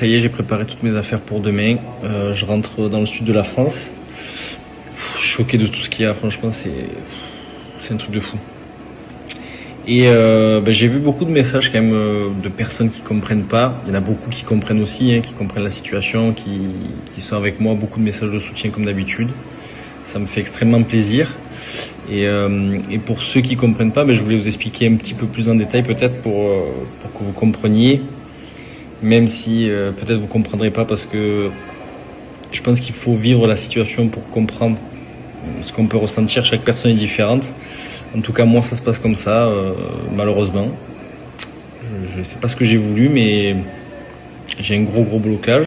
Ça y est, j'ai préparé toutes mes affaires pour demain. Je rentre dans le sud de la France. Je suis choqué de tout ce qu'il y a, franchement, c'est un truc de fou. Et j'ai vu beaucoup de messages quand même de personnes qui comprennent pas. Il y en a beaucoup qui comprennent aussi, qui comprennent la situation, qui sont avec moi. Beaucoup de messages de soutien comme d'habitude. Ça me fait extrêmement plaisir. Et pour ceux qui comprennent pas, je voulais vous expliquer un petit peu plus en détail peut-être pour que vous compreniez. Même si peut-être vous comprendrez pas parce que je pense qu'il faut vivre la situation pour comprendre ce qu'on peut ressentir. Chaque personne est différente. En tout cas, moi, ça se passe comme ça, malheureusement. Je ne sais pas ce que j'ai voulu, mais j'ai un gros blocage.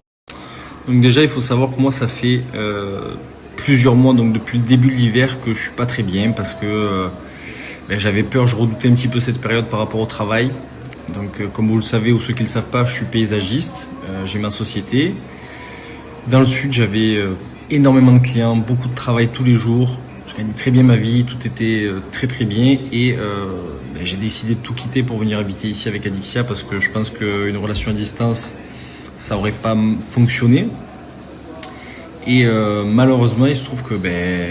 Donc déjà, il faut savoir que moi, ça fait plusieurs mois, donc depuis le début de l'hiver, que je suis pas très bien parce que j'avais peur, je redoutais un petit peu cette période par rapport au travail. Donc comme vous le savez, ou ceux qui ne le savent pas, je suis paysagiste, j'ai ma société. Dans le sud, j'avais énormément de clients, beaucoup de travail tous les jours. Je gagnais très bien ma vie, tout était très bien. Et j'ai décidé de tout quitter pour venir habiter ici avec Adixia parce que je pense qu'une relation à distance, ça n'aurait pas fonctionné. Et malheureusement, il se trouve que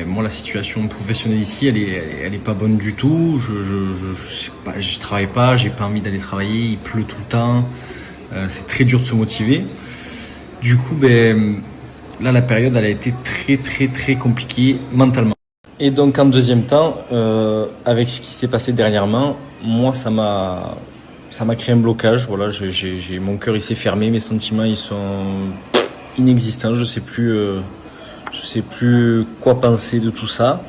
moi, la situation professionnelle ici, elle est pas bonne du tout. Je travaille pas, j'ai pas envie d'aller travailler, il pleut tout le temps. C'est très dur de se motiver. Du coup, là, la période, elle a été très compliquée mentalement. Et donc, en deuxième temps, avec ce qui s'est passé dernièrement, moi, ça m'a créé un blocage. Voilà, mon cœur, il s'est fermé, mes sentiments, ils sont inexistant, je sais plus quoi penser de tout ça.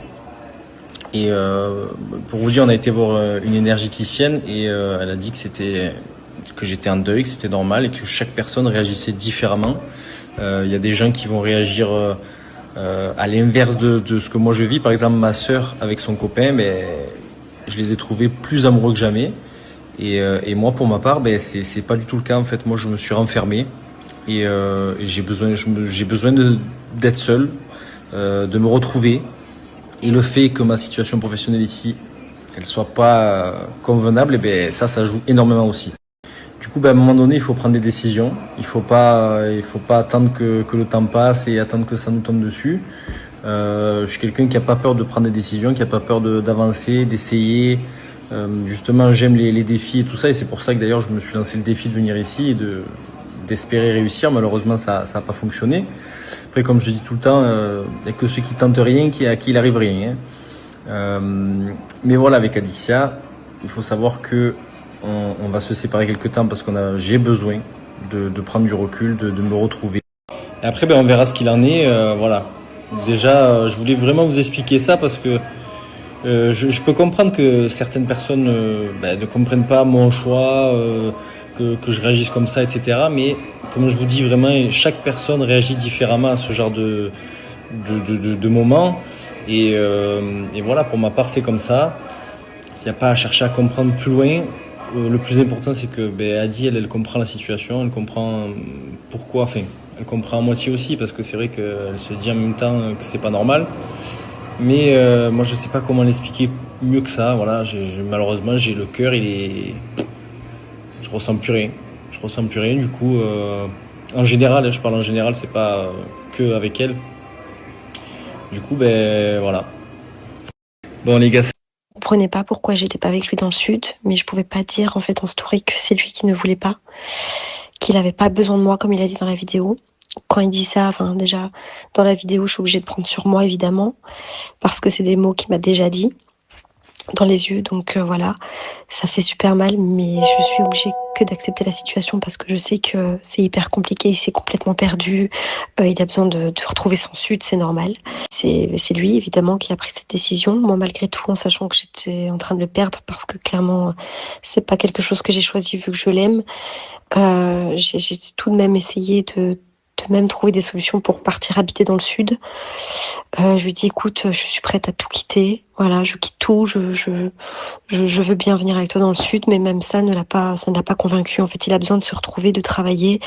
Et pour vous dire, on a été voir une énergéticienne et elle a dit que j'étais en deuil, que c'était normal et que chaque personne réagissait différemment. Il y a des gens qui vont réagir à l'inverse de ce que moi je vis. Par exemple, ma sœur avec son copain, je les ai trouvés plus amoureux que jamais. Et moi, pour ma part, c'est pas du tout le cas. En fait, moi, je me suis renfermé. Et j'ai besoin d'être seul, de me retrouver. Et le fait que ma situation professionnelle ici, elle soit pas convenable, ça joue énormément aussi. Du coup, à un moment donné, il faut prendre des décisions. Il faut pas attendre que le temps passe et attendre que ça nous tombe dessus. Je suis quelqu'un qui a pas peur de prendre des décisions, qui a pas peur d'avancer, d'essayer. Justement, j'aime les défis et tout ça, et c'est pour ça que d'ailleurs je me suis lancé le défi de venir ici et d'espérer réussir. Malheureusement, ça n'a pas fonctionné. Après, comme je dis tout le temps, il n'y a que ceux qui tentent rien à qui il arrive rien. Mais voilà, avec Adixia, il faut savoir que on va se séparer quelque temps parce j'ai besoin de prendre du recul, de me retrouver. Et après, on verra ce qu'il en est. Voilà. Déjà, je voulais vraiment vous expliquer ça parce que je peux comprendre que certaines personnes ne comprennent pas mon choix, que je réagisse comme ça, etc. Mais comme je vous dis vraiment, chaque personne réagit différemment à ce genre de moment. Et voilà, pour ma part, c'est comme ça. Il n'y a pas à chercher à comprendre plus loin. Le plus important, c'est que Adi, elle comprend la situation, elle comprend pourquoi, elle comprend à moitié aussi, parce que c'est vrai qu'elle se dit en même temps que c'est pas normal. Mais moi, je sais pas comment l'expliquer mieux que ça. Voilà, malheureusement, j'ai le cœur, je ressens plus rien. Du coup, en général, je parle en général, c'est pas que avec elle. Du coup, voilà. Bon, les gars. Je comprenais pas pourquoi j'étais pas avec lui dans le sud, mais je pouvais pas dire en fait en story que c'est lui qui ne voulait pas, qu'il avait pas besoin de moi comme il a dit dans la vidéo. Quand il dit ça, déjà dans la vidéo, je suis obligée de prendre sur moi évidemment, parce que c'est des mots qu'il m'a déjà dit dans les yeux, donc voilà, ça fait super mal, mais je suis obligée que d'accepter la situation parce que je sais que c'est hyper compliqué, il s'est complètement perdu, il a besoin de retrouver son sud, c'est normal. C'est lui évidemment qui a pris cette décision, moi malgré tout en sachant que j'étais en train de le perdre parce que clairement c'est pas quelque chose que j'ai choisi vu que je l'aime. J'ai tout de même essayé de même trouver des solutions pour partir habiter dans le sud. Je lui dis écoute, je suis prête à tout quitter. Voilà, je quitte tout. Je veux bien venir avec toi dans le sud, mais même ça ne l'a pas convaincu. En fait, il a besoin de se retrouver, de travailler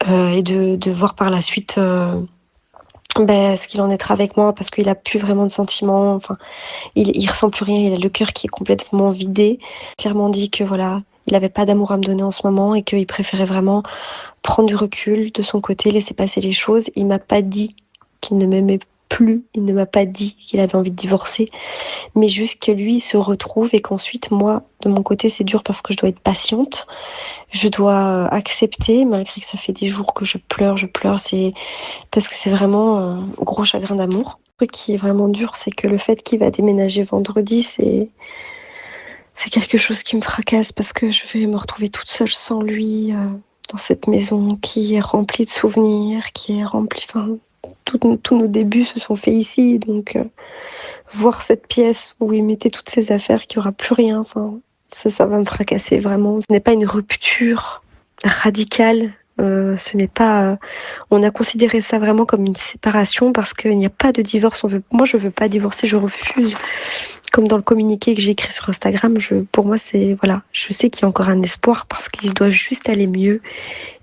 et de voir par la suite ce qu'il en être avec moi parce qu'il a plus vraiment de sentiments. Enfin, il ressent plus rien. Il a le cœur qui est complètement vidé. Clairement dit que voilà. il avait pas d'amour à me donner en ce moment et qu'il préférait vraiment prendre du recul de son côté, laisser passer les choses. Il m'a pas dit qu'il ne m'aimait plus, il ne m'a pas dit qu'il avait envie de divorcer, mais juste que lui se retrouve et qu'ensuite moi, de mon côté, c'est dur parce que je dois être patiente, je dois accepter, malgré que ça fait des jours que je pleure, c'est parce que c'est vraiment un gros chagrin d'amour. Le truc qui est vraiment dur, c'est que le fait qu'il va déménager vendredi, c'est quelque chose qui me fracasse parce que je vais me retrouver toute seule sans lui dans cette maison qui est remplie de souvenirs, qui est remplie... Enfin, tous nos débuts se sont faits ici, donc voir cette pièce où il mettait toutes ses affaires, qu'il n'y aura plus rien, enfin, ça va me fracasser vraiment. Ce n'est pas une rupture radicale, ce n'est pas... on a considéré ça vraiment comme une séparation parce qu'il n'y a pas de divorce. Moi, je veux pas divorcer, je refuse. Comme dans le communiqué que j'ai écrit sur Instagram, pour moi, c'est... Voilà, je sais qu'il y a encore un espoir parce qu'il doit juste aller mieux.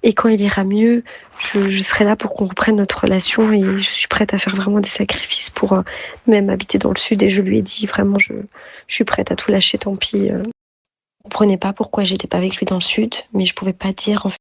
Et quand il ira mieux, je serai là pour qu'on reprenne notre relation et je suis prête à faire vraiment des sacrifices pour même habiter dans le sud. Et je lui ai dit vraiment, je suis prête à tout lâcher, tant pis. Je comprenais pas pourquoi j'étais pas avec lui dans le sud, mais je pouvais pas dire en fait.